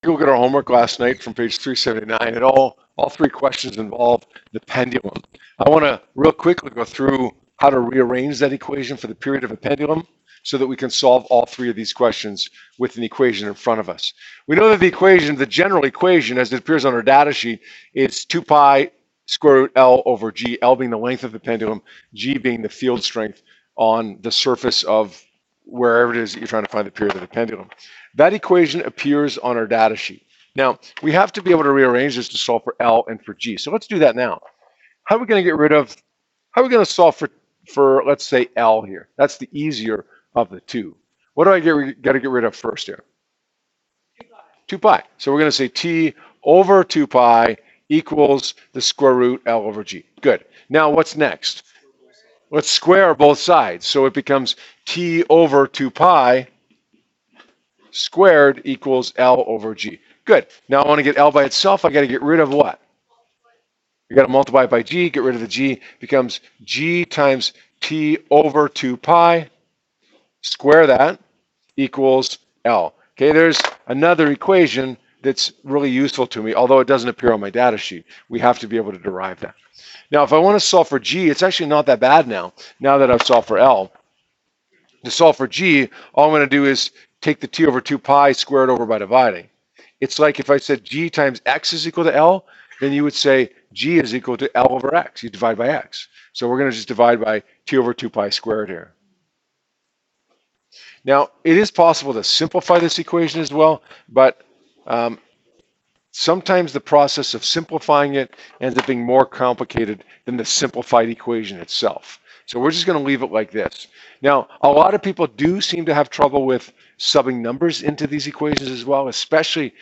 Look at our homework last night from page 379, and all three questions involve the pendulum. I want to real quickly go through how to rearrange that equation for the period of a pendulum so that we can solve all three of these questions with an equation in front of us. We know that the equation, the general equation as it appears on our data sheet, is 2 pi square root L over G, L being the length of the pendulum, G being the field strength on the surface of wherever it is that you're trying to find the period of the pendulum. That equation appears on our data sheet. Now, we have to be able to rearrange this to solve for L and for G. So let's do that now. How are we going to get rid of, how are we going to solve for let's say, L here? That's the easier of the two. What do I got to get rid of first here? 2 pi. So we're going to say T over 2 pi equals the square root L over G. Good. Now what's next? Let's square both sides. So it becomes T over 2 pi squared equals L over G. Good. Now I want to get L by itself. I got to get rid of what? You got to multiply it by G, get rid of the G. Becomes G times T over 2 pi. Square that equals L. Okay, there's another equation that's really useful to me, although it doesn't appear on my data sheet. We have to be able to derive that. Now, if I want to solve for G, it's actually not that bad now that I've solved for L. To solve for G, all I'm going to do is take the T over 2 pi squared over by dividing. It's like if I said G times X is equal to L, then you would say G is equal to L over X. You divide by X. So we're going to just divide by T over 2 pi squared here. Now, it is possible to simplify this equation as well, but sometimes the process of simplifying it ends up being more complicated than the simplified equation itself. So we're just going to leave it like this. Now, a lot of people do seem to have trouble with subbing numbers into these equations as well, especially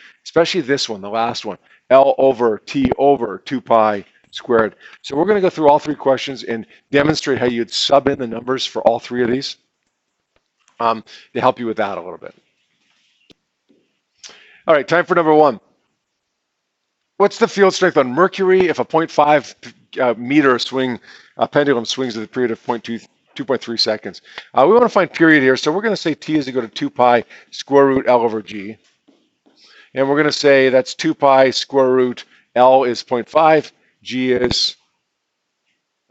this one, the last one, L over T over 2 pi squared. So we're going to go through all three questions and demonstrate how you'd sub in the numbers for all three of these to help you with that a little bit. All right, time for number one. What's the field strength on Mercury if a 0.5 meter swing pendulum swings at the period of 2.3 seconds? We want to find period here, so we're going to say T is equal to 2 pi square root L over G. And we're going to say that's 2 pi square root L is 0.5, G is,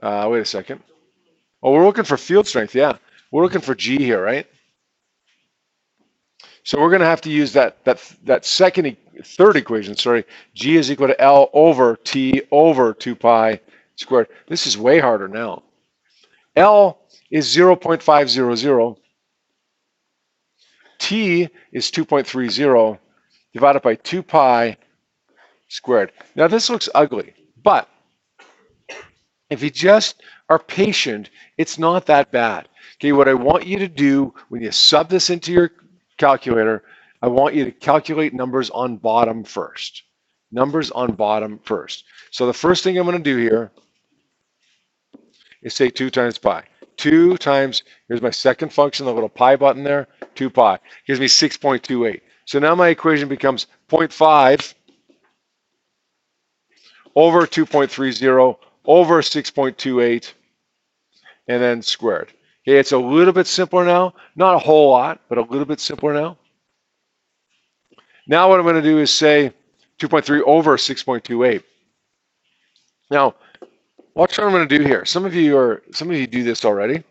wait a second. Oh, we're looking for field strength, yeah. We're looking for G here, right? So we're going to have to use that third equation, sorry. G is equal to L over T over 2 pi squared. This is way harder now. L is 0.500. T is 2.30 divided by 2 pi squared. Now this looks ugly, but if you just are patient, it's not that bad. Okay, what I want you to do when you sub this into your calculator, I want you to calculate numbers on bottom first. Numbers on bottom first. So the first thing I'm going to do here is say 2 times pi. 2 times, here's my second function, the little pi button there, 2 pi. Gives me 6.28. So now my equation becomes 0.5 over 2.30 over 6.28 and then squared. Okay, it's a little bit simpler now. Not a whole lot, but a little bit simpler now. Now what I'm going to do is say 2.3 over 6.28. Now, watch what I'm going to do here. Some of you do this already,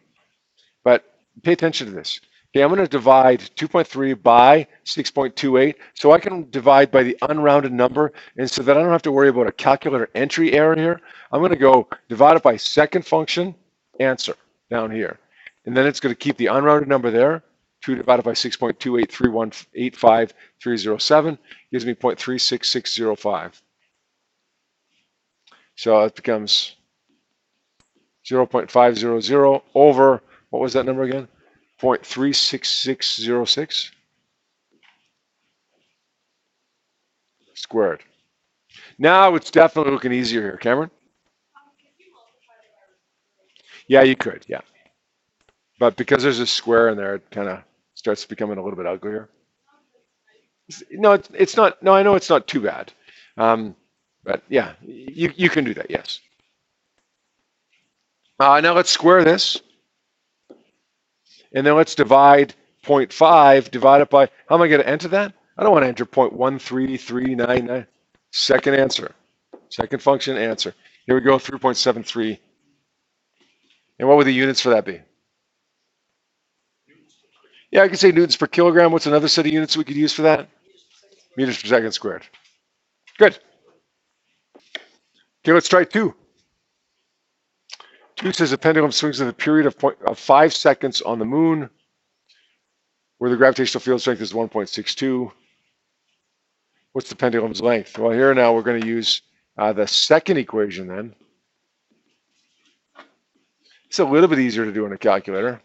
but pay attention to this. Okay, I'm going to divide 2.3 by 6.28, so I can divide by the unrounded number, and so that I don't have to worry about a calculator entry error here. I'm going to go divide it by second function, answer, down here. And then it's going to keep the unrounded number there. 2 divided by 6.283185307 gives me 0.36605. So it becomes 0.500 over, what was that number again? 0.36606 squared. Now it's definitely looking easier here. Cameron? Yeah, you could, yeah. But because there's a square in there, it kind of starts becoming a little bit uglier. No, it's not. No, I know it's not too bad. But yeah, you can do that, yes. Now let's square this. And then let's divide 0.5 divided by, how am I going to enter that? I don't want to enter 0.13399. Second answer. Second function answer. Here we go, 3.73. And what would the units for that be? Yeah, I could say newtons per kilogram. What's another set of units we could use for that? Meters per second squared. Good. Okay, let's try 2. 2 says the pendulum swings in a period of 5 seconds on the moon, where the gravitational field strength is 1.62. What's the pendulum's length? Well, here now we're going to use the second equation then. It's a little bit easier to do in a calculator.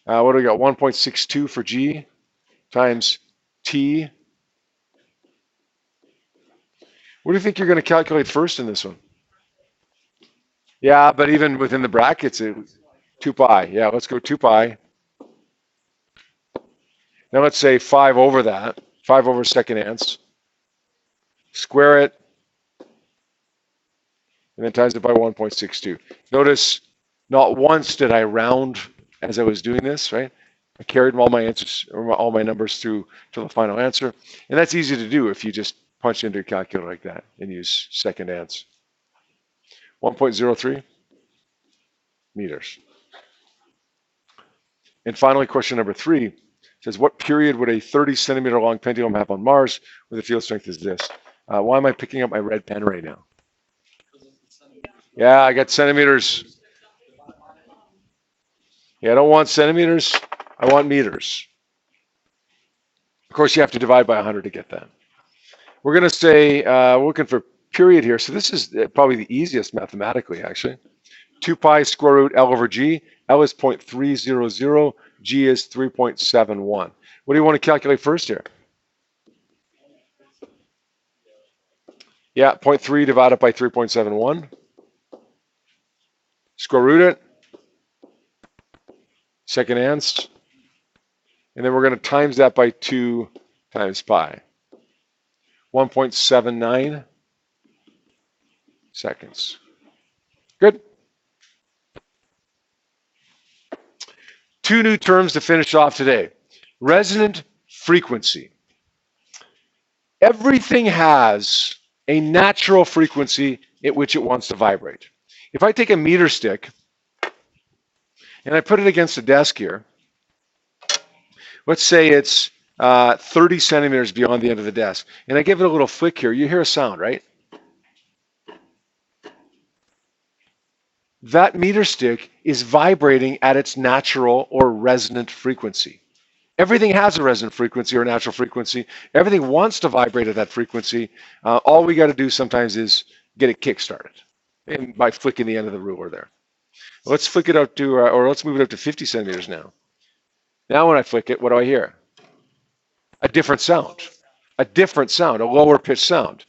What do we got? 1.62 for G times T. What do you think you're going to calculate first in this one? Yeah, but even within the brackets, 2 pi. Yeah, let's go 2 pi. Now let's say 5 over that, 5 over second ants. Square it, and then times it by 1.62. Notice not once did I round as I was doing this, right? I carried all my answers, or all my numbers through to the final answer. And that's easy to do if you just punch into a calculator like that and use second ants. 1.03 meters. And finally, question number 3 says, what period would a 30 centimeter long pendulum have on Mars where the field strength is this? Why am I picking up my red pen right now? Yeah, I got centimeters. Yeah, I don't want centimeters. I want meters. Of course, you have to divide by 100 to get that. We're going to say, we're looking for period here. So this is probably the easiest mathematically, actually. 2 pi square root L over G. L is 0.300. G is 3.71. What do you want to calculate first here? Yeah, 0.3 divided by 3.71. Square root it. Second ants. And then we're going to times that by 2 times pi. 1.79 seconds. Good. 2 new terms to finish off today. Resonant frequency. Everything has a natural frequency at which it wants to vibrate. If I take a meter stick and I put it against a desk here, let's say it's 30 centimeters beyond the end of the desk, and I give it a little flick here, you hear a sound, right? That meter stick is vibrating at its natural or resonant frequency. Everything has a resonant frequency or natural frequency. Everything wants to vibrate at that frequency. All we got to do sometimes is get it kick-started, and by flicking the end of the ruler there. Let's flick it up to, or let's move it up to 50 centimeters now. Now when I flick it, what do I hear? A different sound, a lower pitched sound.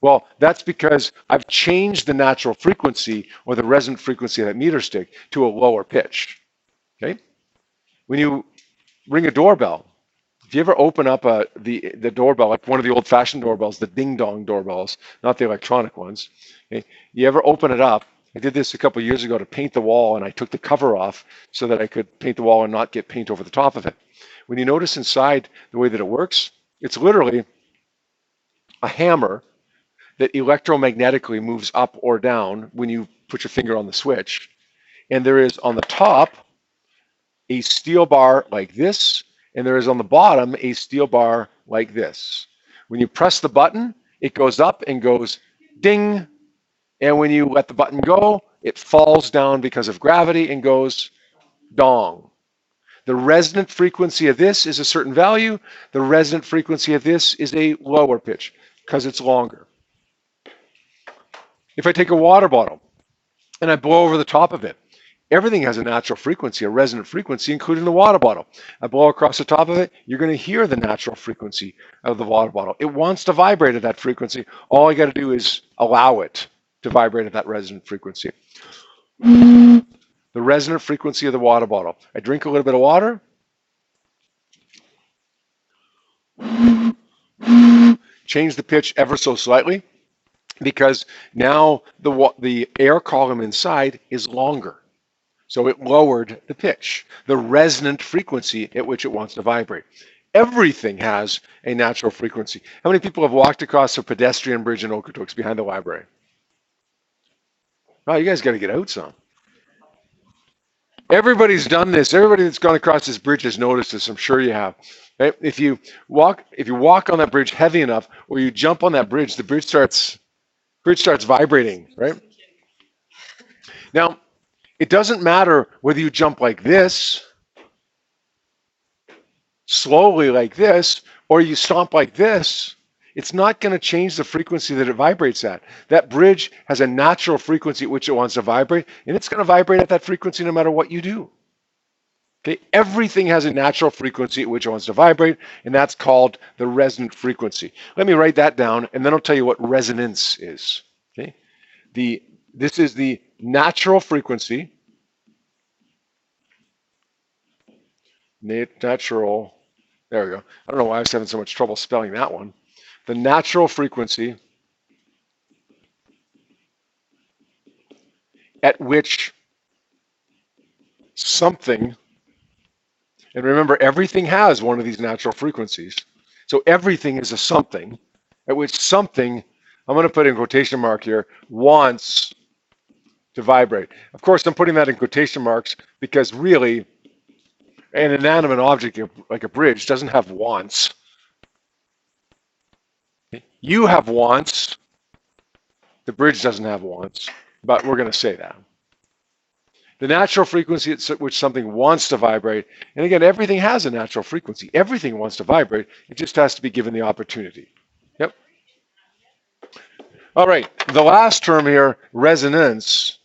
Well, that's because I've changed the natural frequency or the resonant frequency of that meter stick to a lower pitch, okay? When you ring a doorbell, if you ever open up the doorbell, like one of the old-fashioned doorbells, the ding-dong doorbells, not the electronic ones, okay? You ever open it up? I did this a couple of years ago to paint the wall, and I took the cover off so that I could paint the wall and not get paint over the top of it. When you notice inside the way that it works, it's literally a hammer that electromagnetically moves up or down when you put your finger on the switch. And there is on the top a steel bar like this, and there is on the bottom a steel bar like this. When you press the button, it goes up and goes ding. And when you let the button go, it falls down because of gravity and goes dong. The resonant frequency of this is a certain value. The resonant frequency of this is a lower pitch because it's longer. If I take a water bottle and I blow over the top of it, everything has a natural frequency, a resonant frequency, including the water bottle. I blow across the top of it, you're going to hear the natural frequency of the water bottle. It wants to vibrate at that frequency. All I got to do is allow it to vibrate at that resonant frequency. The resonant frequency of the water bottle. I drink a little bit of water. Change the pitch ever so slightly because now the air column inside is longer. So it lowered the pitch, the resonant frequency at which it wants to vibrate. Everything has a natural frequency. How many people have walked across a pedestrian bridge in Okotoks behind the library? Oh, you guys got to get out some. Everybody's done this. Everybody that's gone across this bridge has noticed this. I'm sure you have. Right? If you walk on that bridge heavy enough, or you jump on that bridge, the bridge starts vibrating. Right? Now, it doesn't matter whether you jump like this, slowly like this, or you stomp like this. It's not going to change the frequency that it vibrates at. That bridge has a natural frequency at which it wants to vibrate, and it's going to vibrate at that frequency no matter what you do. Okay, everything has a natural frequency at which it wants to vibrate, and that's called the resonant frequency. Let me write that down, and then I'll tell you what resonance is. Okay, this is the natural frequency. Natural. There we go. I don't know why I was having so much trouble spelling that one. The natural frequency at which something, and remember, everything has one of these natural frequencies. So everything is a something at which something, I'm going to put in quotation mark here, wants to vibrate. Of course, I'm putting that in quotation marks because really, an inanimate object like a bridge doesn't have wants. You have wants. The bridge doesn't have wants, but we're going to say that. The natural frequency at which something wants to vibrate, and again, everything has a natural frequency. Everything wants to vibrate. It just has to be given the opportunity. Yep. All right, the last term here, resonance.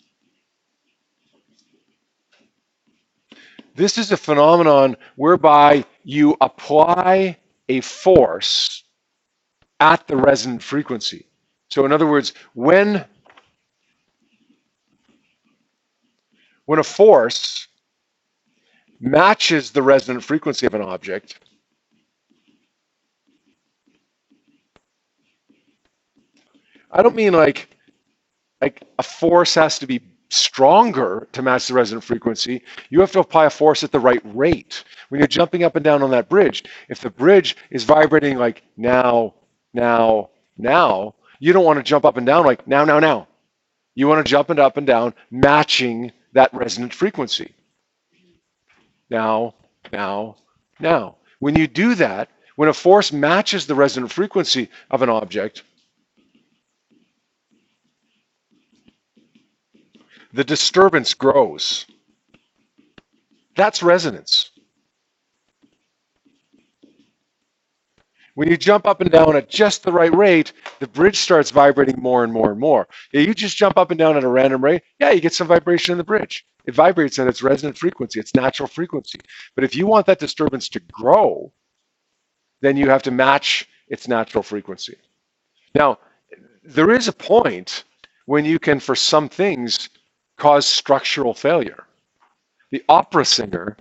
This is a phenomenon whereby you apply a force at the resonant frequency. So in other words, when a force matches the resonant frequency of an object, I don't mean like a force has to be stronger to match the resonant frequency. You have to apply a force at the right rate. When you're jumping up and down on that bridge, if the bridge is vibrating like now, now, now, you don't want to jump up and down like now, now, now. You want to jump it up and down, matching that resonant frequency. Now, now, now. When you do that, when a force matches the resonant frequency of an object, the disturbance grows. That's resonance. When you jump up and down at just the right rate, the bridge starts vibrating more and more and more. Yeah, you just jump up and down at a random rate, yeah, you get some vibration in the bridge. It vibrates at its resonant frequency, its natural frequency. But if you want that disturbance to grow, then you have to match its natural frequency. Now, there is a point when you can, for some things, cause structural failure. The opera singer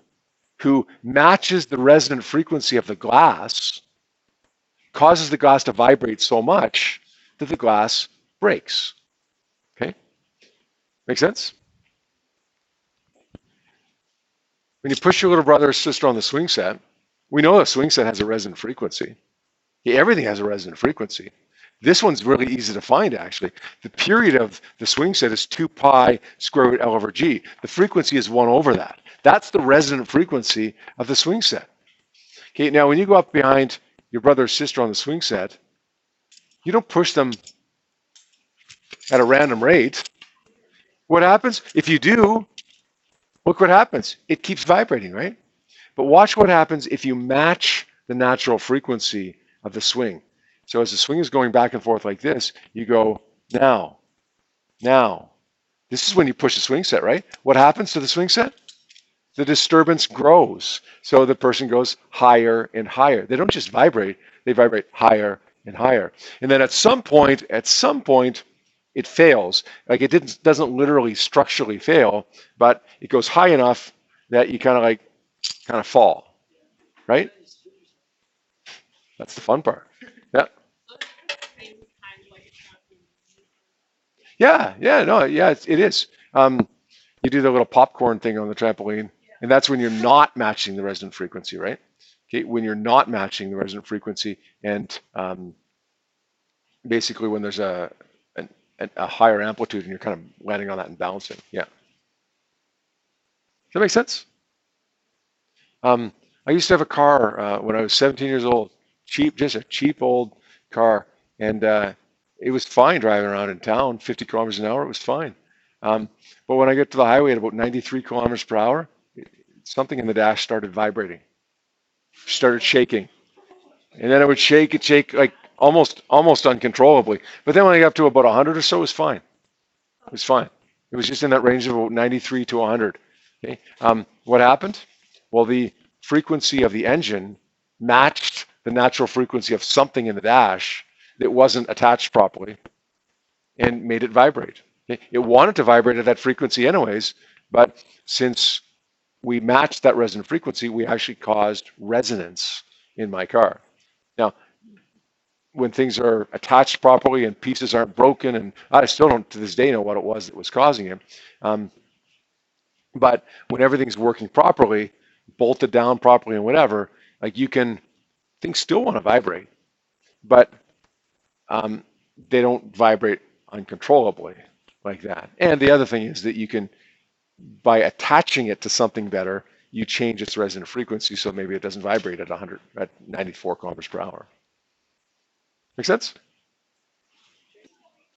who matches the resonant frequency of the glass causes the glass to vibrate so much that the glass breaks. Okay? Make sense? When you push your little brother or sister on the swing set, we know the swing set has a resonant frequency. Yeah, everything has a resonant frequency. This one's really easy to find, actually. The period of the swing set is 2 pi square root L over G. The frequency is 1 over that. That's the resonant frequency of the swing set. Okay, now when you go up behind your brother or sister on the swing set, you don't push them at a random rate. What happens? If you do, look what happens. It keeps vibrating, right? But watch what happens if you match the natural frequency of the swing. So as the swing is going back and forth like this, you go now, now. This is when you push the swing set, right? What happens to the swing set? The disturbance grows. So the person goes higher and higher. They don't just vibrate, they vibrate higher and higher. And then at some point, it fails. Like it doesn't literally structurally fail, but it goes high enough that you kind of fall, right? That's the fun part. Yeah. It is. You do the little popcorn thing on the trampoline, and that's when you're not matching the resonant frequency, right? Okay, when you're not matching the resonant frequency, and basically when there's a higher amplitude and you're kind of landing on that and bouncing. Yeah. Does that make sense? I used to have a car when I was 17 years old, cheap, just a cheap old car, and it was fine driving around in town, 50 kilometers an hour, it was fine. But when I get to the highway at about 93 kilometers per hour, something in the dash started vibrating, started shaking, and then it would shake like almost uncontrollably. But then when I got up to about 100 or so, it was fine. It was fine. It was just in that range of about 93 to 100. Okay. What happened? Well, the frequency of the engine matched the natural frequency of something in the dash that wasn't attached properly and made it vibrate. Okay. It wanted to vibrate at that frequency anyways, but since we matched that resonant frequency, we actually caused resonance in my car. Now, when things are attached properly and pieces aren't broken, and I still don't to this day know what it was that was causing it. But when everything's working properly, bolted down properly and whatever, like things still want to vibrate, but they don't vibrate uncontrollably like that. And the other thing is that you can, by attaching it to something better, you change its resonant frequency so maybe it doesn't vibrate at 94 kilometers per hour. Make sense?